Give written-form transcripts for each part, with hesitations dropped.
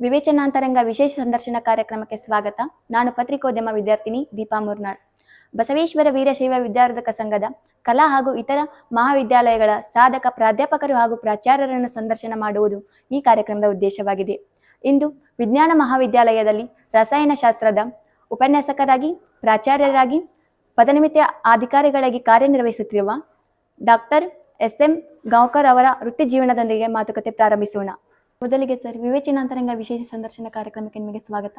ವಿವೇಚನಾಂತರಂಗ ವಿಶೇಷ ಸಂದರ್ಶನ ಕಾರ್ಯಕ್ರಮಕ್ಕೆ ಸ್ವಾಗತ. ನಾನು ಪತ್ರಿಕೋದ್ಯಮ ವಿದ್ಯಾರ್ಥಿನಿ ದೀಪಾ ಮುರ್ನಾಳ್. ಬಸವೇಶ್ವರ ವೀರಶೈವ ವಿದ್ಯಾವರ್ಧಕ ಸಂಘದ ಕಲಾ ಹಾಗೂ ಇತರ ಮಹಾವಿದ್ಯಾಲಯಗಳ ಸಾಧಕ ಪ್ರಾಧ್ಯಾಪಕರು ಹಾಗೂ ಪ್ರಾಚಾರ್ಯರನ್ನು ಸಂದರ್ಶನ ಮಾಡುವುದು ಈ ಕಾರ್ಯಕ್ರಮದ ಉದ್ದೇಶವಾಗಿದೆ. ಇಂದು ವಿಜ್ಞಾನ ಮಹಾವಿದ್ಯಾಲಯದಲ್ಲಿ ರಸಾಯನಶಾಸ್ತ್ರದ ಉಪನ್ಯಾಸಕರಾಗಿ, ಪ್ರಾಚಾರ್ಯರಾಗಿ, ಪದನಿಮಿತ್ತ ಅಧಿಕಾರಿಗಳಾಗಿ ಕಾರ್ಯನಿರ್ವಹಿಸುತ್ತಿರುವ ಡಾಕ್ಟರ್ ಎಸ್.ಎಂ. ಗಾಂವ್ಕರ್ ಅವರ ವೃತ್ತಿ ಜೀವನದೊಂದಿಗೆ ಮಾತುಕತೆ ಪ್ರಾರಂಭಿಸೋಣ. ಮೊದಲಿಗೆ ಸರ್, ವಿವೇಚನಾಂತರಂಗ ವಿಶೇಷ ಸಂದರ್ಶನ ಕಾರ್ಯಕ್ರಮಕ್ಕೆ ನಿಮಗೆ ಸ್ವಾಗತ.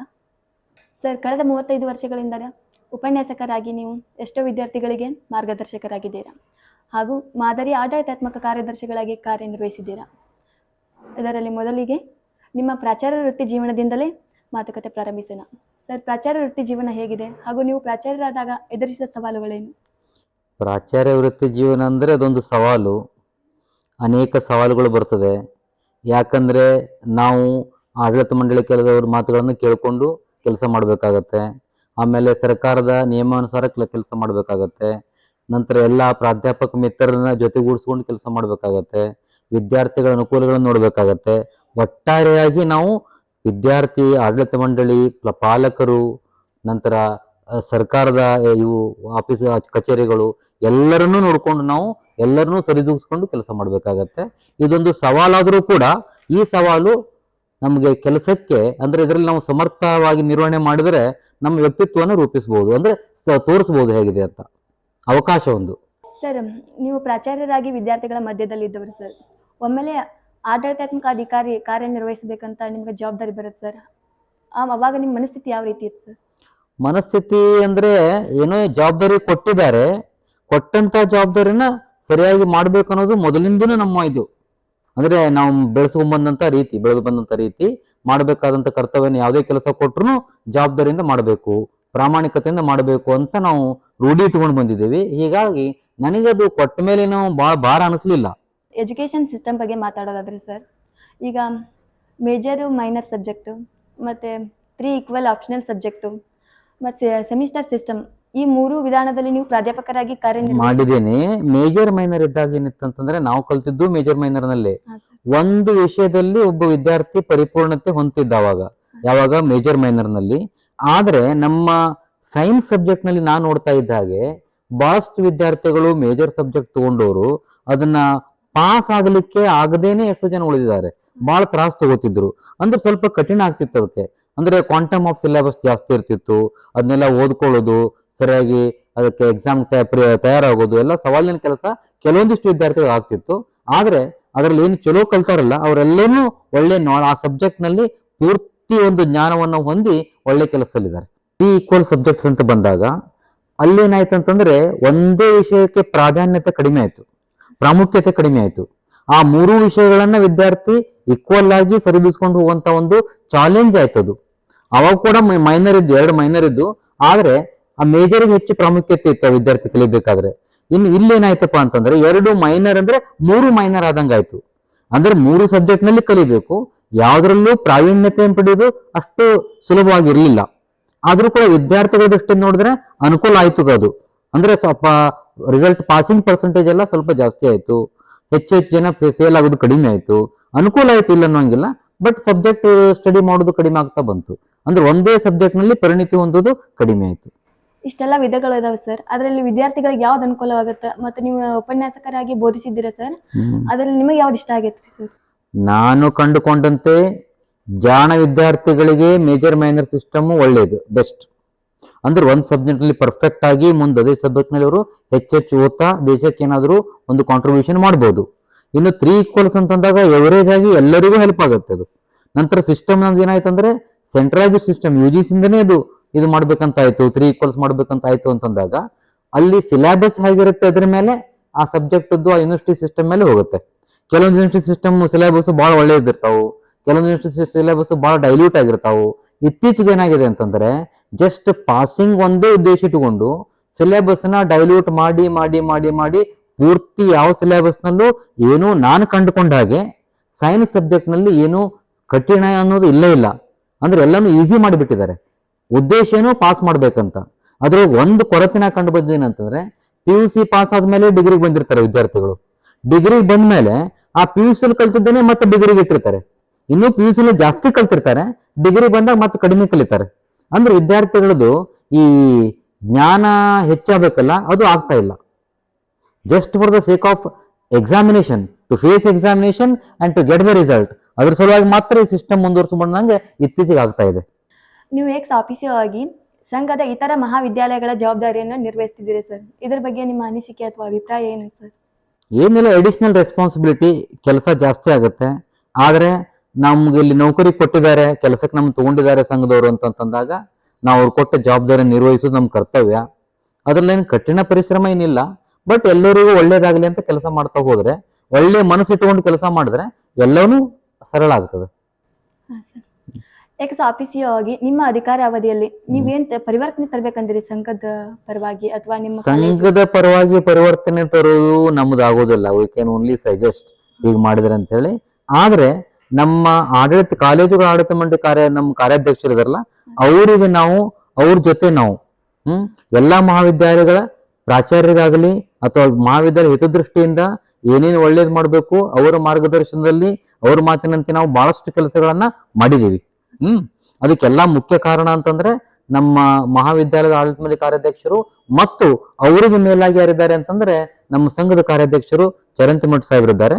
ಸರ್, ಕಳೆದ 35 ವರ್ಷಗಳಿಂದ ಉಪನ್ಯಾಸಕರಾಗಿ ನೀವು ಎಷ್ಟೋ ವಿದ್ಯಾರ್ಥಿಗಳಿಗೆ ಮಾರ್ಗದರ್ಶಕರಾಗಿದ್ದೀರಾ ಹಾಗೂ ಮಾದರಿ ಆಡಳಿತಾತ್ಮಕ ಕಾರ್ಯದರ್ಶಿಗಳಾಗಿ ಕಾರ್ಯನಿರ್ವಹಿಸಿದ್ದೀರಾ. ಇದರಲ್ಲಿ ಮೊದಲಿಗೆ ನಿಮ್ಮ ಪ್ರಾಚಾರ್ಯ ವೃತ್ತಿ ಜೀವನದಿಂದಲೇ ಮಾತುಕತೆ ಪ್ರಾರಂಭಿಸೋಣ. ಸರ್, ಪ್ರಾಚಾರ್ಯ ವೃತ್ತಿ ಜೀವನ ಹೇಗಿದೆ ಹಾಗೂ ನೀವು ಪ್ರಾಚಾರ್ಯರಾದಾಗ ಎದುರಿಸಿದ ಸವಾಲುಗಳೇನು? ಪ್ರಾಚಾರ್ಯ ವೃತ್ತಿ ಜೀವನ ಅಂದರೆ ಅದೊಂದು ಸವಾಲು. ಅನೇಕ ಸವಾಲುಗಳು ಬರ್ತದೆ. ಯಾಕಂದರೆ ನಾವು ಆಡಳಿತ ಮಂಡಳಿ ಕೆಲಸದವ್ರ ಮಾತುಗಳನ್ನು ಕೇಳಿಕೊಂಡು ಕೆಲಸ ಮಾಡಬೇಕಾಗತ್ತೆ. ಆಮೇಲೆ ಸರ್ಕಾರದ ನಿಯಮಾನುಸಾರ ಕೆಲಸ ಮಾಡಬೇಕಾಗತ್ತೆ. ನಂತರ ಎಲ್ಲ ಪ್ರಾಧ್ಯಾಪಕ ಮಿತ್ರರನ್ನ ಜೊತೆಗೂಡಿಸ್ಕೊಂಡು ಕೆಲಸ ಮಾಡಬೇಕಾಗತ್ತೆ. ವಿದ್ಯಾರ್ಥಿಗಳ ಅನುಕೂಲಗಳನ್ನು ನೋಡಬೇಕಾಗತ್ತೆ. ಒಟ್ಟಾರೆಯಾಗಿ ನಾವು ವಿದ್ಯಾರ್ಥಿ, ಆಡಳಿತ ಮಂಡಳಿ, ಪಾಲಕರು, ನಂತರ ಸರ್ಕಾರದ ಇವು ಆಫೀಸ್ ಕಚೇರಿಗಳು ಎಲ್ಲರನ್ನೂ ನೋಡ್ಕೊಂಡು ನಾವು ಎಲ್ಲರನ್ನೂ ಸರಿದೂಗಿಸ್ಕೊಂಡು ಕೆಲಸ ಮಾಡಬೇಕಾಗತ್ತೆ. ಇದೊಂದು ಸವಾಲಾದರೂ ಕೂಡ ಈ ಸವಾಲು ನಮಗೆ ಕೆಲಸಕ್ಕೆ ಅಂದ್ರೆ ಇದರಲ್ಲಿ ನಾವು ಸಮರ್ಥವಾಗಿ ನಿರ್ವಹಣೆ ಮಾಡಿದರೆ ನಮ್ಮ ವ್ಯಕ್ತಿತ್ವವನ್ನು ರೂಪಿಸಬಹುದು, ಅಂದ್ರೆ ತೋರಿಸಬಹುದು ಹೇಗಿದೆ ಅಂತ ಅವಕಾಶ ಒಂದು. ಸರ್, ನೀವು ಪ್ರಾಚಾರ್ಯರಾಗಿ ವಿದ್ಯಾರ್ಥಿಗಳ ಮಧ್ಯದಲ್ಲಿದ್ದವರು ಸರ್. ಒಮ್ಮೆಲೆ ಆಡಳಿತಾತ್ಮಕ ಅಧಿಕಾರಿ ಕಾರ್ಯನಿರ್ವಹಿಸಬೇಕಂತ ನಿಮ್ಗೆ ಜವಾಬ್ದಾರಿ ಬರುತ್ತೆ ಸರ್. ಅವಾಗ ನಿಮ್ಮ ಮನಸ್ಥಿತಿ ಯಾವ ರೀತಿ ಇತ್ತು ಸರ್? ಮನಸ್ಥಿತಿ ಅಂದ್ರೆ ಏನೋ ಜವಾಬ್ದಾರಿ ಕೊಟ್ಟಿದ್ದಾರೆ, ಕೊಟ್ಟಂತ ಜವಾಬ್ದಾರಿನ ಸರಿಯಾಗಿ ಮಾಡ್ಬೇಕು ಅನ್ನೋದು ಮೊದಲಿಂದನೂ ನಮ್ಮ ಇದು. ಅಂದ್ರೆ ನಾವು ಬೆಳೆದು ಬಂದಂತ ರೀತಿ ಮಾಡಬೇಕಾದಂತ ಕರ್ತವ್ಯನ ಯಾವುದೇ ಕೆಲಸ ಕೊಟ್ಟರು ಜವಾಬ್ದಾರಿಯಿಂದ ಮಾಡಬೇಕು, ಪ್ರಾಮಾಣಿಕತೆಯಿಂದ ಮಾಡಬೇಕು ಅಂತ ನಾವು ರೂಢಿ ಇಟ್ಕೊಂಡು ಬಂದಿದ್ದೀವಿ. ಹೀಗಾಗಿ ನನಗದು ಕೊಟ್ಟ ಮೇಲೆ ನಾವು ಭಾರ ಅನಿಸ್ಲಿಲ್ಲ. ಎಜುಕೇಶನ್ ಸಿಸ್ಟಮ್ ಬಗ್ಗೆ ಮಾತಾಡೋದಾದ್ರೆ ಸರ್, ಈಗ ಮೇಜರ್ ಮೈನರ್ ಸಬ್ಜೆಕ್ಟು ಮತ್ತೆ 3 ಈಕ್ವಲ್ ಆಪ್ಷನಲ್ ಸಬ್ಜೆಕ್ಟು ಮತ್ತೆ ಸೆಮಿಸ್ಟರ್ ಸಿಸ್ಟಮ್, ಈ 3 ವಿಧಾನದಲ್ಲಿ ನೀವು ಪ್ರಾಧ್ಯಾಪಕರಾಗಿ ಮಾಡಿದ್ದೇನೆ. ಮೇಜರ್ ಮೈನರ್ ಇದ್ದಾಗ ಏನಿತ್ತಂತಂದ್ರೆ ನಾವು ಕಲ್ತಿದ್ದು ಮೇಜರ್ ಮೈನರ್ ನಲ್ಲಿ ಒಂದು ವಿಷಯದಲ್ಲಿ ಒಬ್ಬ ವಿದ್ಯಾರ್ಥಿ ಪರಿಪೂರ್ಣತೆ ಹೊಂದಿದ್ದ ಯಾವಾಗ ಮೇಜರ್ ಮೈನರ್ ನಲ್ಲಿ. ಆದ್ರೆ ನಮ್ಮ ಸೈನ್ಸ್ ಸಬ್ಜೆಕ್ಟ್ ನಲ್ಲಿ ನಾನು ನೋಡ್ತಾ ಇದ್ದ ಹಾಗೆ ಬಹಳಷ್ಟು ವಿದ್ಯಾರ್ಥಿಗಳು ಮೇಜರ್ ಸಬ್ಜೆಕ್ಟ್ ತಗೊಂಡವರು ಅದನ್ನ ಪಾಸ್ ಆಗ್ಲಿಕ್ಕೆ ಆಗದೇನೆ ಎಷ್ಟೋ ಜನ ಉಳಿದಿದ್ದಾರೆ. ಬಹಳ ತ್ರಾಸ ತಗೋತಿದ್ರು. ಅಂದ್ರೆ ಸ್ವಲ್ಪ ಕಠಿಣ ಆಗ್ತಿತ್ತು ಅದಕ್ಕೆ. ಅಂದ್ರೆ ಕ್ವಾಂಟಮ್ ಆಫ್ ಸಿಲೆಬಸ್ ಜಾಸ್ತಿ ಇರ್ತಿತ್ತು. ಅದನ್ನೆಲ್ಲ ಓದ್ಕೊಳ್ಳೋದು, ಸರಿಯಾಗಿ ಅದಕ್ಕೆ ಎಕ್ಸಾಮ್ ತಯಾರಾಗೋದು ಎಲ್ಲ ಸವಾಲಿನ ಕೆಲಸ ಕೆಲವೊಂದಿಷ್ಟು ವಿದ್ಯಾರ್ಥಿಗಳು ಆಗ್ತಿತ್ತು. ಆದ್ರೆ ಅದ್ರಲ್ಲಿ ಏನು ಚಲೋ ಕಲ್ತಾರಲ್ಲ ಅವರೆಲ್ಲರೂ ಒಳ್ಳೆ ಆ ಸಬ್ಜೆಕ್ಟ್ ನಲ್ಲಿ ಪೂರ್ತಿ ಒಂದು ಜ್ಞಾನವನ್ನು ಹೊಂದಿ ಒಳ್ಳೆ ಕೆಲಸದಲ್ಲಿದ್ದಾರೆ. ಈ ಈಕ್ವಲ್ ಸಬ್ಜೆಕ್ಟ್ಸ್ ಅಂತ ಬಂದಾಗ ಅಲ್ಲೇನಾಯ್ತು ಅಂತಂದ್ರೆ ಒಂದೇ ವಿಷಯಕ್ಕೆ ಪ್ರಾಧಾನ್ಯತೆ ಕಡಿಮೆ ಆಯ್ತು, ಪ್ರಾಮುಖ್ಯತೆ ಕಡಿಮೆ ಆಯ್ತು. ಆ 3 ವಿಷಯಗಳನ್ನ ವಿದ್ಯಾರ್ಥಿ ಈಕ್ವಲ್ ಆಗಿ ಸರಿದೂಗಿಸ್ಕೊಂಡು ಹೋಗುವಂತ ಒಂದು ಚಾಲೆಂಜ್ ಆಯ್ತು ಅದು. ಅವಾಗ ಕೂಡ 2 ಮೈನರ್ ಇದ್ದು, ಆದ್ರೆ ಆ ಮೇಜರ್ಗೆ ಹೆಚ್ಚು ಪ್ರಾಮುಖ್ಯತೆ ಇತ್ತು ವಿದ್ಯಾರ್ಥಿ ಕಲಿಬೇಕಾದ್ರೆ. ಇನ್ನು ಇಲ್ಲೇನಾಯ್ತಪ್ಪ ಅಂತಂದ್ರೆ 2 ಮೈನರ್ ಅಂದ್ರೆ 3 ಮೈನರ್ ಆದಂಗಾಯ್ತು. ಅಂದ್ರೆ 3 ಸಬ್ಜೆಕ್ಟ್ ನಲ್ಲಿ ಕಲಿಬೇಕು. ಯಾವ್ದ್ರಲ್ಲೂ ಪ್ರಾವೀಣ್ಯತೆ ಪಡೆಯೋದು ಅಷ್ಟು ಸುಲಭವಾಗಿರ್ಲಿಲ್ಲ. ಆದ್ರೂ ಕೂಡ ವಿದ್ಯಾರ್ಥಿಗಳ ದೃಷ್ಟಿಯಿಂದ ನೋಡಿದ್ರೆ ಅನುಕೂಲ ಆಯ್ತು ಅದು. ಅಂದ್ರೆ ಸ್ವಲ್ಪ ರಿಸಲ್ಟ್ ಪಾಸಿಂಗ್ ಪರ್ಸೆಂಟೇಜ್ ಎಲ್ಲ ಸ್ವಲ್ಪ ಜಾಸ್ತಿ ಆಯ್ತು. ಹೆಚ್ಚು ಜನ ಫೇಲ್ ಆಗೋದು ಕಡಿಮೆ ಆಯ್ತು. ಅನುಕೂಲ ಆಯ್ತು, ಇಲ್ಲ ಅನ್ನೋಂಗಿಲ್ಲ. ಬಟ್ ಸಬ್ಜೆಕ್ಟ್ ಸ್ಟಡಿ ಮಾಡೋದು ಕಡಿಮೆ ಆಗ್ತಾ ಬಂತು. ಅಂದ್ರೆ ಒಂದೇ ಸಬ್ಜೆಕ್ಟ್ ನಲ್ಲಿ ಪರಿಣಿತಿ ಹೊಂದೋದು ಕಡಿಮೆ ಆಯ್ತು. ಇಷ್ಟೆಲ್ಲ ವಿಧಗಳು ಇದಾವೆ ಸರ್. ಅದರಲ್ಲಿ ವಿದ್ಯಾರ್ಥಿಗಳಿಗೆ ಯಾವ್ದು ಅನುಕೂಲವಾಗುತ್ತೆ? ಮತ್ತೆ ನೀವು ಉಪನ್ಯಾಸಕರಾಗಿ ಬೋಧಿಸಿದ್ದೀರಾ ಸರ್, ಅದರಲ್ಲಿ ನಿಮಗೆ ಯಾವ್ದು ಇಷ್ಟ ಆಗೈತ್ರಿ ಸರ್? ನಾನು ಕಂಡುಕೊಂಡಂತೆ ಜಾಣ ವಿದ್ಯಾರ್ಥಿಗಳಿಗೆ ಮೇಜರ್ ಮೈನರ್ ಸಿಸ್ಟಮ್ ಒಳ್ಳೇದು, ಬೆಸ್ಟ್. ಅಂದ್ರೆ ಒಂದ್ ಸಬ್ಜೆಕ್ಟ್ ನಲ್ಲಿ ಪರ್ಫೆಕ್ಟ್ ಆಗಿ ಮುಂದೆ ಅದೇ ಸಬ್ಜೆಕ್ಟ್ ನಲ್ಲಿ ಅವರು ಹೆಚ್ಚೆಚ್ಚು ಓದ್ತಾ ದೇಶಕ್ಕೆ ಏನಾದ್ರು ಒಂದು ಕಾಂಟ್ರಿಬ್ಯೂಷನ್ ಮಾಡ್ಬೋದು. ಇನ್ನು 3 ಈಕ್ವಲ್ಸ್ ಅಂತಂದಾಗ ಎವರೇಜ್ ಆಗಿ ಎಲ್ಲರಿಗೂ ಹೆಲ್ಪ್ ಆಗುತ್ತೆ ಅದು. ನಂತರ ಸಿಸ್ಟಮ್ ನಮ್ದು ಏನಾಯ್ತಂದ್ರೆ ಸೆಂಟ್ರಲೈಸ್ಡ್ ಸಿಸ್ಟಮ್ UGC ಇಂದನೇ ಇದು ಮಾಡ್ಬೇಕಂತ ಆಯ್ತು, 3 ಈಕ್ವಲ್ಸ್ ಮಾಡ್ಬೇಕಂತ ಆಯ್ತು ಅಂತಂದಾಗ ಅಲ್ಲಿ ಸಿಲೆಬಸ್ ಹೇಗಿರುತ್ತೆ ಅದ್ರ ಮೇಲೆ ಆ ಸಬ್ಜೆಕ್ಟ್ ಆ ಯೂನಿವರ್ಸಿಟಿ ಸಿಸ್ಟಮ್ ಮೇಲೆ ಹೋಗುತ್ತೆ. ಕೆಲವೊಂದು ಯೂನಿವರ್ಸಿಟಿ ಸಿಸ್ಟಮ್ ಸಿಲೆಬಸ್ ಬಹಳ ಒಳ್ಳೇದಿರ್ತಾವು, ಕೆಲವೊಂದು ಯೂನಿವರ್ಸಿಟಿ ಸಿಲೆಬಸ್ ಬಹಳ ಡೈಲ್ಯೂಟ್ ಆಗಿರ್ತಾವು. ಇತ್ತೀಚೆಗೆ ಏನಾಗಿದೆ ಅಂತಂದ್ರೆ ಜಸ್ಟ್ ಪಾಸಿಂಗ್ ಒಂದೇ ಉದ್ದೇಶ ಇಟ್ಟುಕೊಂಡು ಸಿಲೆಬಸ್ ನ ಡೈಲ್ಯೂಟ್ ಮಾಡಿ ಮಾಡಿ ಮಾಡಿ ಮಾಡಿ ಪೂರ್ತಿ ಯಾವ ಸಿಲೆಬಸ್ ನಲ್ಲೂ ಏನು ನಾನು ಕಂಡುಕೊಂಡ ಹಾಗೆ ಸೈನ್ಸ್ ಸಬ್ಜೆಕ್ಟ್ ನಲ್ಲಿ ಏನು ಕಠಿಣ ಅನ್ನೋದು ಇಲ್ಲೇ ಇಲ್ಲ. ಅಂದ್ರೆ ಎಲ್ಲಾನು ಈಸಿ ಮಾಡಿಬಿಟ್ಟಿದ್ದಾರೆ. ಉದ್ದೇಶ ಏನು ಪಾಸ್ ಮಾಡ್ಬೇಕಂತ. ಅದ್ರೊಳಗೆ ಒಂದು ಕೊರತೆನ ಕಂಡು ಬಂದೇನಂತಂದ್ರೆ PUC ಪಾಸ್ ಆದ್ಮೇಲೆ ಡಿಗ್ರಿಗೆ ಬಂದಿರ್ತಾರೆ ವಿದ್ಯಾರ್ಥಿಗಳು. ಡಿಗ್ರಿಗೆ ಬಂದ್ಮೇಲೆ ಆ PUC ಕಲ್ತಿದ್ದೇನೆ ಮತ್ತೆ ಡಿಗ್ರಿಗೆ ಇಟ್ಟಿರ್ತಾರೆ. ಇನ್ನು PUC ಜಾಸ್ತಿ ಕಲ್ತಿರ್ತಾರೆ, ಡಿಗ್ರಿ ಬಂದಾಗ ಮತ್ತೆ ಕಡಿಮೆ ಕಲಿತಾರೆ. ಅಂದ್ರೆ ವಿದ್ಯಾರ್ಥಿಗಳದ್ದು ಈ ಜ್ಞಾನ ಹೆಚ್ಚಾಗಬೇಕಲ್ಲ, ಅದು ಆಗ್ತಾ ಇಲ್ಲ. Just for the sake of examination, to face examination and to get the result, ಅದ್ರ ಸಲುವಾಗಿ ಮಾತ್ರ ಈ ಸಿಸ್ಟಮ್ ಮುಂದುವರಿಸ್ಕೊಂಡಂಗೆ ಇತ್ತೀಚೆಗೆ ಆಗ್ತಾ ಇದೆ. ನೀವು ಎಕ್ಸ್ ಆಫೀಸರ್ ಆಗಿ ಸಂಘದ ಇತರ ಮಹಾವಿದ್ಯಾಲಯಗಳ ಜವಾಬ್ದಾರಿಯನ್ನು ನಿರ್ವಹಿಸ್ತಿದ್ದೀರಿ ಸರ್. ಇದ್ರ ಬಗ್ಗೆ ನಿಮ್ಮ ಅನಿಸಿಕೆ ಅಥವಾ ಅಭಿಪ್ರಾಯ ಏನು ಸರ್? ಏನಿಲ್ಲ, ಅಡಿಷನಲ್ ರೆಸ್ಪಾನ್ಸಿಬಿಲಿಟಿ, ಕೆಲಸ ಜಾಸ್ತಿ ಆಗುತ್ತೆ. ಆದ್ರೆ ನಮ್ಗೆ ಇಲ್ಲಿ ನೌಕರಿ ಕೊಟ್ಟಿದ್ದಾರೆ, ಕೆಲಸಕ್ಕೆ ನಮ್ಗೆ ತಗೊಂಡಿದ್ದಾರೆ ಸಂಘದವರು ಅಂತಂದಾಗ ನಾವು ಅವ್ರು ಕೊಟ್ಟ ಜವಾಬ್ದಾರಿ ನಿರ್ವಹಿಸೋದು ನಮ್ಮ ಕರ್ತವ್ಯ. ಅದ್ರಲ್ಲೇನು ಕಠಿಣ ಪರಿಶ್ರಮ ಏನಿಲ್ಲ. ಬಟ್ ಎಲ್ಲರಿಗೂ ಒಳ್ಳೇದಾಗಲಿ ಅಂತ ಕೆಲಸ ಮಾಡ್ತಾ ಹೋದ್ರೆ, ಒಳ್ಳೆ ಮನಸ್ಸು ಇಟ್ಕೊಂಡು ಕೆಲಸ ಮಾಡಿದ್ರೆ ಎಲ್ಲವೂ ಸರಳ ಆಗ್ತದೆ. ಎಕ್ಸ್ ಆಫೀಸರ್ ಆಗಿ ನಿಮ್ಮ ಅಧಿಕಾರ ಅವಧಿಯಲ್ಲಿ ನೀವೇನ್ ಪರಿವರ್ತನೆ ತರಬೇಕಂದ್ರಿ ಸಂಘದ ಪರವಾಗಿ ಅಥವಾ ನಿಮ್ಮ ಸಂಘದ ಪರವಾಗಿ ಪರಿವರ್ತನೆ ತರುವುದು ನಮ್ದು ಆಗೋದಿಲ್ಲ. ವಿ ಕ್ಯಾನ್ ಓನ್ಲಿ ಸಜೆಸ್ಟ್ ಈಗ ಮಾಡಿದ್ರೆ ಅಂತ ಹೇಳಿ. ಆದ್ರೆ ನಮ್ಮ ಆಡಳಿತ, ಕಾಲೇಜುಗಳ ಆಡಳಿತ ಮಂಡಳಿ ನಮ್ಮ ಕಾರ್ಯಾಧ್ಯಕ್ಷರು ಇದಾರಲ್ಲ, ಅವರಿಗೆ ನಾವು, ಅವ್ರ ಜೊತೆ ನಾವು ಎಲ್ಲಾ ಮಹಾವಿದ್ಯಾಲಯಗಳ ಪ್ರಾಚಾರ್ಯರಾಗಲಿ ಅಥವಾ ಮಹಾವಿದ್ಯಾಲಯ ಹಿತದೃಷ್ಟಿಯಿಂದ ಏನೇನು ಒಳ್ಳೇದು ಮಾಡಬೇಕು, ಅವರ ಮಾರ್ಗದರ್ಶನದಲ್ಲಿ ಅವ್ರ ಮಾತಿನಂತೆ ನಾವು ಬಹಳಷ್ಟು ಕೆಲಸಗಳನ್ನ ಮಾಡಿದೀವಿ. ಅದಕ್ಕೆಲ್ಲಾ ಮುಖ್ಯ ಕಾರಣ ಅಂತಂದ್ರೆ ನಮ್ಮ ಮಹಾವಿದ್ಯಾಲಯದ ಆಡಳಿತ ಮಂಡಳಿ ಕಾರ್ಯಾಧ್ಯಕ್ಷರು ಮತ್ತು ಅವರಿಗೆ ಮೇಲಾಗಿ ಯಾರಿದ್ದಾರೆ ಅಂತಂದ್ರೆ ನಮ್ಮ ಸಂಘದ ಕಾರ್ಯಾಧ್ಯಕ್ಷರು ಚರಂತಿಮಠ ಸಾಹೇಬರಿದ್ದಾರೆ.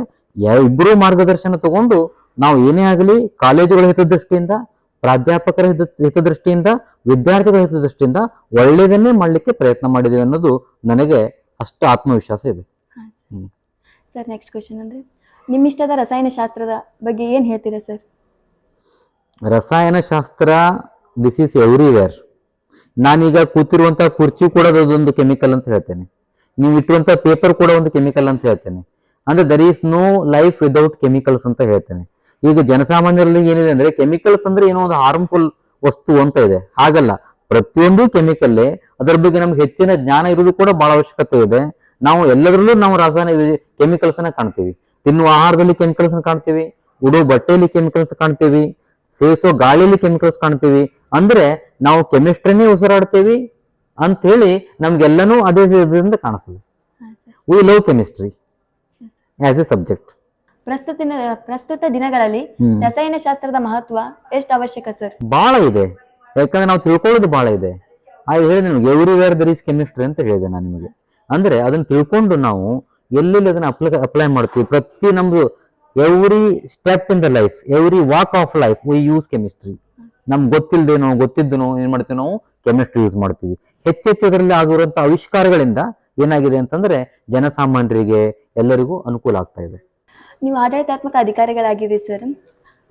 ಇಬ್ಬರು ಮಾರ್ಗದರ್ಶನ ತಗೊಂಡು ನಾವು ಏನೇ ಆಗಲಿ ಕಾಲೇಜುಗಳ ಹಿತದೃಷ್ಟಿಯಿಂದ, ಪ್ರಾಧ್ಯಾಪಕರ ಹಿತದೃಷ್ಟಿಯಿಂದ, ವಿದ್ಯಾರ್ಥಿಗಳ ಹಿತದೃಷ್ಟಿಯಿಂದ ಒಳ್ಳೆಯದನ್ನೇ ಮಾಡ್ಲಿಕ್ಕೆ ಪ್ರಯತ್ನ ಮಾಡಿದೀವಿ ಅನ್ನೋದು ನನಗೆ ಅಷ್ಟು ಆತ್ಮವಿಶ್ವಾಸ ಇದೆ. ಸರ್, ನೆಕ್ಸ್ಟ್ ಕ್ವೆಶ್ಚನ್ ಅಂದ್ರೆ ನಿಮ್ಮಿಷ್ಟದ ರಸಾಯನಶಾಸ್ತ್ರದ ಬಗ್ಗೆ ಏನ್ ಹೇಳ್ತೀರಾ ಸರ್? ರಸಾಯನಶಾಸ್ತ್ರ ದಿಸ್ ಈಸ್ ಎವ್ರಿವೇರ್. ನಾನೀಗ ಕೂತಿರುವಂತಹ ಕುರ್ಚಿ ಕೂಡ ಅದೊಂದು ಕೆಮಿಕಲ್ ಅಂತ ಹೇಳ್ತೇನೆ. ನೀವು ಇಟ್ಟಿರುವಂತಹ ಪೇಪರ್ ಕೂಡ ಒಂದು ಕೆಮಿಕಲ್ ಅಂತ ಹೇಳ್ತೇನೆ. ಅಂದ್ರೆ there is no life without chemicals ಅಂತ ಹೇಳ್ತೇನೆ. ಈಗ ಜನಸಾಮಾನ್ಯರಲ್ಲಿ ಏನಿದೆ ಅಂದ್ರೆ ಕೆಮಿಕಲ್ಸ್ ಅಂದ್ರೆ ಏನೋ ಒಂದು ಹಾರ್ಮ್ಫುಲ್ ವಸ್ತು ಅಂತ ಇದೆ. ಹಾಗಲ್ಲ, ಪ್ರತಿಯೊಂದು ಕೆಮಿಕಲ್ಲೇ ಅದರ ಬಗ್ಗೆ ನಮ್ಗೆ ಹೆಚ್ಚಿನ ಜ್ಞಾನ ಇರುವುದು ಕೂಡ ಬಹಳ ಅವಶ್ಯಕತೆ ಇದೆ. ನಾವು ಎಲ್ಲದರಲ್ಲೂ ನಾವು ರಾಸಾಯನಿಕ ಕೆಮಿಕಲ್ಸ್ ನ ಕಾಣ್ತೀವಿ. ತಿನ್ನುವ ಆಹಾರದಲ್ಲಿ ಕೆಮಿಕಲ್ಸ್ ಕಾಣ್ತೀವಿ, ಉಡೋ ಬಟ್ಟೆಯಲ್ಲಿ ಕೆಮಿಕಲ್ಸ್ ಕಾಣ್ತೀವಿ, ಸೇವಿಸೋ ಗಾಳಿಯಲ್ಲಿ ಕೆಮಿಕಲ್ಸ್ ಕಾಣ್ತೀವಿ. ಅಂದ್ರೆ ನಾವು ಕೆಮಿಸ್ಟ್ರಿನೇ ಉಸಿರಾಡ್ತೀವಿ ಅಂತ ಹೇಳಿ ನಮ್ಗೆಲ್ಲನೂ ಅದೇ ಇದರಿಂದ ಕಾಣಿಸ್ತದೆ. We love chemistry as A subject. ಪ್ರಸ್ತುತ ದಿನಗಳಲ್ಲಿ ರಸಾಯನಶಾಸ್ತ್ರದ ಮಹತ್ವ ಎಷ್ಟು ಅವಶ್ಯಕ ಸರ್? ಬಹಳ ಇದೆ, ಯಾಕಂದ್ರೆ ನಾವು ತಿಳ್ಕೊಳ್ಳೋದು ಬಹಳ ಇದೆ. ಹೇಳಿದೆ ನಿಮ್ಗೆ ಎವ್ರಿವೇರ್ ದರ್ ಈಸ್ ಕೆಮಿಸ್ಟ್ರಿ ಅಂತ ಹೇಳಿದೆ ನಾನು ನಿಮಗೆ. ಅಂದ್ರೆ ಅದನ್ನ ತಿಳ್ಕೊಂಡು ನಾವು ಎಲ್ಲೆಲ್ಲಿ ಅದನ್ನ ಅಪ್ಲೈ ಮಾಡ್ತೀವಿ, ಪ್ರತಿ ನಮ್ದು every step in the life, every walk of life we use chemistry. ನಮ್ಗೆ ಗೊತ್ತಿಲ್ಲದೇನೋ ಗೊತ್ತಿದ್ದನೋ ಏನ್ ಮಾಡ್ತೀವಿ, ನಾವು ಕೆಮಿಸ್ಟ್ರಿ ಯೂಸ್ ಮಾಡ್ತೀವಿ. ಹೆಚ್ಚೆಚ್ಚು ಅದರಲ್ಲಿ ಆಗಿರುವಂತ ಆವಿಷ್ಕಾರಗಳಿಂದ ಏನಾಗಿದೆ ಅಂತಂದ್ರೆ ಜನಸಾಮಾನ್ಯರಿಗೆ ಎಲ್ಲರಿಗೂ ಅನುಕೂಲ ಆಗ್ತಾ ಇದೆ. ನೀವು ಆಡಳಿತಾತ್ಮಕ ಅಧಿಕಾರಿಗಳಾಗಿರಿ ಸರ್.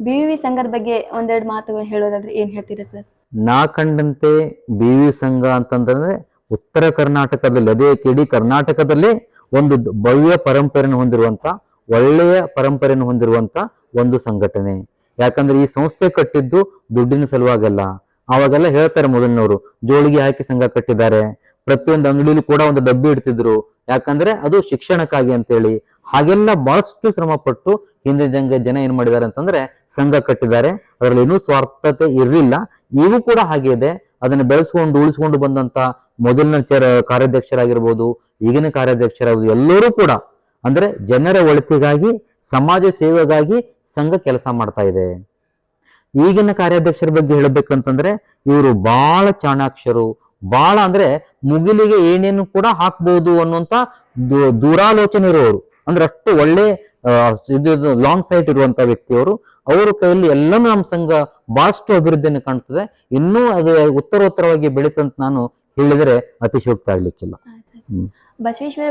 BVV ಸಂಘದ ಬಗ್ಗೆ ಒಂದೆರಡು ಮಾತುಗಳು ಹೇಳೋದಾದ್ರೆ ಏನ್ ಹೇಳ್ತೀರಾ ಸರ್? ನಾ ಕಂಡಂತೆ BVV ಸಂಘ ಅಂತಂದ್ರೆ ಉತ್ತರ ಕರ್ನಾಟಕದಲ್ಲಿ, ಅದೇ ಇಡೀ ಕರ್ನಾಟಕದಲ್ಲೇ ಒಂದು ಭವ್ಯ ಪರಂಪರೆಯನ್ನು ಹೊಂದಿರುವಂತ, ಒಳ್ಳೆಯ ಪರಂಪರೆಯನ್ನು ಹೊಂದಿರುವಂತ ಒಂದು ಸಂಘಟನೆ. ಯಾಕಂದ್ರೆ ಈ ಸಂಸ್ಥೆ ಕಟ್ಟಿದ್ದು ದುಡ್ಡಿನ ಸಲುವಾಗಲ್ಲ. ಅವಾಗೆಲ್ಲ ಹೇಳ್ತಾರೆ ಮೊದಲಿನವರು, ಜೋಳಿಗೆ ಹಾಕಿ ಸಂಘ ಕಟ್ಟಿದ್ದಾರೆ, ಪ್ರತಿಯೊಂದು ಅಂಗಡಿಲೂ ಕೂಡ ಒಂದು ಡಬ್ಬಿ ಇಡ್ತಿದ್ರು, ಯಾಕಂದ್ರೆ ಅದು ಶಿಕ್ಷಣಕ್ಕಾಗಿ ಅಂತ ಹೇಳಿ. ಹಾಗೆಲ್ಲ ಬಹಳಷ್ಟು ಶ್ರಮ ಪಟ್ಟು ಹಿಂದಿನ ಜನ ಏನ್ ಮಾಡಿದ್ದಾರೆ ಅಂತಂದ್ರೆ ಸಂಘ ಕಟ್ಟಿದ್ದಾರೆ. ಅದರಲ್ಲಿ ಏನೂ ಸ್ವಾರ್ಥತೆ ಇರಲಿಲ್ಲ. ಈಗೂ ಕೂಡ ಹಾಗೆ ಇದೆ. ಅದನ್ನ ಬೆಳೆಸ್ಕೊಂಡು ಉಳಿಸ್ಕೊಂಡು ಬಂದಂತ ಮೊದಲಿನ ಕಾರ್ಯಾಧ್ಯಕ್ಷರಾಗಿರ್ಬೋದು, ಈಗಿನ ಕಾರ್ಯಾಧ್ಯಕ್ಷರಾಗಿರ್ಬೋದು, ಎಲ್ಲರೂ ಕೂಡ ಅಂದ್ರೆ ಜನರ ಒಳಿತಿಗಾಗಿ, ಸಮಾಜ ಸೇವೆಗಾಗಿ ಸಂಘ ಕೆಲಸ ಮಾಡ್ತಾ ಇದೆ. ಈಗಿನ ಕಾರ್ಯಾಧ್ಯಕ್ಷರ ಬಗ್ಗೆ ಹೇಳಬೇಕಂತಂದ್ರೆ ಇವರು ಬಹಳ ಚಾಣಾಕ್ಷರು, ಬಹಳ ಅಂದ್ರೆ ಮುಗಿಲಿಗೆ ಏನೇನು ಕೂಡ ಹಾಕ್ಬಹುದು ಅನ್ನುವಂತ ದೂರಾಲೋಚನೆ ಇರುವವರು. ಅಂದ್ರೆ ಅಷ್ಟು ಒಳ್ಳೆ ಲಾಂಗ್ ಸೈಟ್ ಇರುವಂತ ವ್ಯಕ್ತಿಯವರು. ಅವರ ಕೈಯಲ್ಲಿ ಎಲ್ಲನೂ ನಮ್ಮ ಸಂಘ ಬಹಳಷ್ಟು ಅಭಿವೃದ್ಧಿಯನ್ನು ಕಾಣ್ತದೆ. ಇನ್ನೂ ಅದು ಉತ್ತರೋತ್ತರವಾಗಿ ಬೆಳೀತಂತ ನಾನು ಹೇಳಿದರೆ ಅತಿಶಯೋಕ್ತಿ ಆಗ್ಲಿಕ್ಕಿಲ್ಲ. ಬಸವೇಶ್ವರ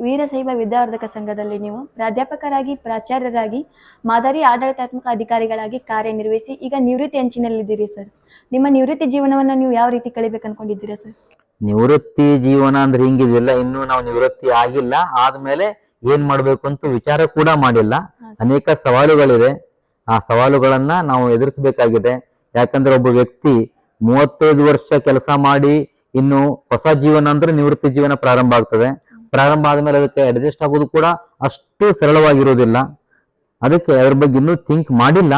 ವೀರಶೈವ ವಿದ್ಯಾವರ್ಧಕ ಸಂಘದಲ್ಲಿ ನೀವು ಪ್ರಾಧ್ಯಾಪಕರಾಗಿ, ಪ್ರಾಚಾರ್ಯರಾಗಿ, ಮಾದರಿ ಆಡಳಿತಾತ್ಮಕ ಅಧಿಕಾರಿಗಳಾಗಿ ಕಾರ್ಯನಿರ್ವಹಿಸಿ ಈಗ ನಿವೃತ್ತಿ ಅಂಚಿನಲ್ಲಿದ್ದೀರಿ ಸರ್. ನಿಮ್ಮ ನಿವೃತ್ತಿ ಜೀವನವನ್ನ ನೀವು ಯಾವ ರೀತಿ ಕಳಿಬೇಕು ಅನ್ಕೊಂಡಿದ್ದೀರಾ ಸರ್? ನಿವೃತ್ತಿ ಜೀವನ ಅಂದ್ರೆ ಹಿಂಗಿದಿಲ್ಲ. ಇನ್ನೂ ನಾವು ನಿವೃತ್ತಿ ಆಗಿಲ್ಲ. ಆದ್ಮೇಲೆ ಏನ್ ಮಾಡ್ಬೇಕು ಅಂತ ವಿಚಾರ ಕೂಡ ಮಾಡಿಲ್ಲ. ಅನೇಕ ಸವಾಲುಗಳಿದೆ. ಆ ಸವಾಲುಗಳನ್ನ ನಾವು ಎದುರಿಸಬೇಕಾಗಿದೆ. ಯಾಕಂದ್ರೆ ಒಬ್ಬ ವ್ಯಕ್ತಿ 35 ವರ್ಷ ಕೆಲಸ ಮಾಡಿ ಇನ್ನು ಹೊಸ ಜೀವನ ಅಂದ್ರೆ ನಿವೃತ್ತಿ ಜೀವನ ಪ್ರಾರಂಭ ಆಗ್ತದೆ. ಪ್ರಾರಂಭ ಆದ್ಮೇಲೆ ಅದಕ್ಕೆ ಅಡ್ಜಸ್ಟ್ ಆಗೋದು ಕೂಡ ಅಷ್ಟು ಸರಳವಾಗಿರೋದಿಲ್ಲ. ಅದಕ್ಕೆ ಅದ್ರ ಬಗ್ಗೆ ಇನ್ನೂ ಥಿಂಕ್ ಮಾಡಿಲ್ಲ.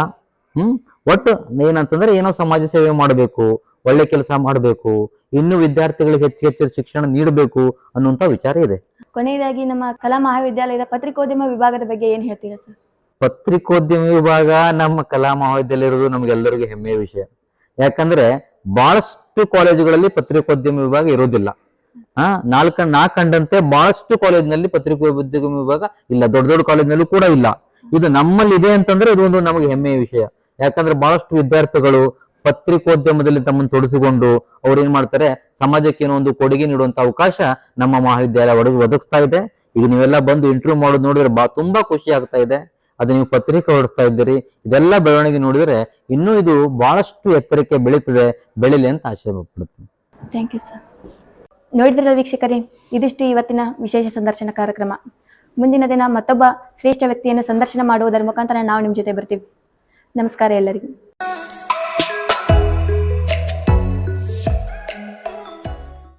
ಒಟ್ಟು ಏನಂತಂದ್ರೆ ಏನೋ ಸಮಾಜ ಸೇವೆ ಮಾಡಬೇಕು, ಒಳ್ಳೆ ಕೆಲಸ ಮಾಡಬೇಕು, ಇನ್ನು ವಿದ್ಯಾರ್ಥಿಗಳಿಗೆ ಹೆಚ್ಚು ಶಿಕ್ಷಣ ನೀಡಬೇಕು ಅನ್ನುವಂತ ವಿಚಾರ ಇದೆ. ಕೊನೆಯದಾಗಿ ನಮ್ಮ ಕಲಾ ಮಹಾವಿದ್ಯಾಲಯದ ಪತ್ರಿಕೋದ್ಯಮ ವಿಭಾಗದ ಬಗ್ಗೆ ಏನ್ ಹೇಳ್ತೀರಾ ಸರ್? ಪತ್ರಿಕೋದ್ಯಮ ವಿಭಾಗ ನಮ್ಮ ಕಲಾ ಮಹಾವಿದ್ಯಾಲಯ ಇರೋದು ನಮ್ಗೆಲ್ಲರಿಗೂ ಹೆಮ್ಮೆಯ ವಿಷಯ. ಯಾಕಂದ್ರೆ ಬಹಳಷ್ಟು ಕಾಲೇಜುಗಳಲ್ಲಿ ಪತ್ರಿಕೋದ್ಯಮ ವಿಭಾಗ ಇರೋದಿಲ್ಲ. ನಾ ಕಂಡಂತೆ ಬಹಳಷ್ಟು ಕಾಲೇಜಿನಲ್ಲಿ ಪತ್ರಿಕೋದ್ಯಮ ವಿಭಾಗ ಇಲ್ಲ, ದೊಡ್ಡ ದೊಡ್ಡ ಕಾಲೇಜಿನಲ್ಲೂ ಕೂಡ ಇಲ್ಲ. ಇದು ನಮ್ಮಲ್ಲಿ ಇದೆ ಅಂತಂದ್ರೆ ಇದು ಒಂದು ನಮಗೆ ಹೆಮ್ಮೆಯ ವಿಷಯ. ಯಾಕಂದ್ರೆ ಬಹಳಷ್ಟು ವಿದ್ಯಾರ್ಥಿಗಳು ಪತ್ರಿಕೋದ್ಯಮದಲ್ಲಿ ತಮ್ಮನ್ನು ತೊಡಗಿಸಿಕೊಂಡು ಅವ್ರು ಏನ್ ಮಾಡ್ತಾರೆ, ಸಮಾಜಕ್ಕೆ ಏನೋ ಒಂದು ಕೊಡುಗೆ ನೀಡುವಂತ ಅವಕಾಶ ನಮ್ಮ ಮಹಾವಿದ್ಯಾಲಯ ಒದಗಿಸ್ತಾ ಇದೆ. ಈಗ ನೀವೆಲ್ಲ ಬಂದು ಇಂಟರ್ವ್ಯೂ ಮಾಡೋದು ನೋಡಿದ್ರೆ ತುಂಬಾ ಖುಷಿ ಆಗ್ತಾ ಇದೆ. ಅದು ನೀವು ಪತ್ರಿಕೆ ಹೊರಡಿಸ್ತಾ ಇದ್ದೀರಿ. ಇದೆಲ್ಲ ಬೆಳವಣಿಗೆ ನೋಡಿದ್ರೆ ಇನ್ನೂ ಇದು ಬಹಳಷ್ಟು ಎತ್ತರಕ್ಕೆ ಬೆಳಿಲಿ ಅಂತ ಆಶಯ ಪಡ್ತೀನಿ. Thank you sir. ನೋಡಿದ್ರಲ್ಲ ವೀಕ್ಷಕರೇ, ಇದಿಷ್ಟು ಇವತ್ತಿನ ವಿಶೇಷ ಸಂದರ್ಶನ ಕಾರ್ಯಕ್ರಮ. ಮುಂದಿನ ದಿನ ಮತ್ತೊಬ್ಬ ಶ್ರೇಷ್ಠ ವ್ಯಕ್ತಿಯನ್ನು ಸಂದರ್ಶನ ಮಾಡುವುದರ ಮುಖಾಂತರ ನಾವು ನಿಮ್ಮ ಜೊತೆ ಬರ್ತೀವಿ. ನಮಸ್ಕಾರ ಎಲ್ಲರಿಗೂ.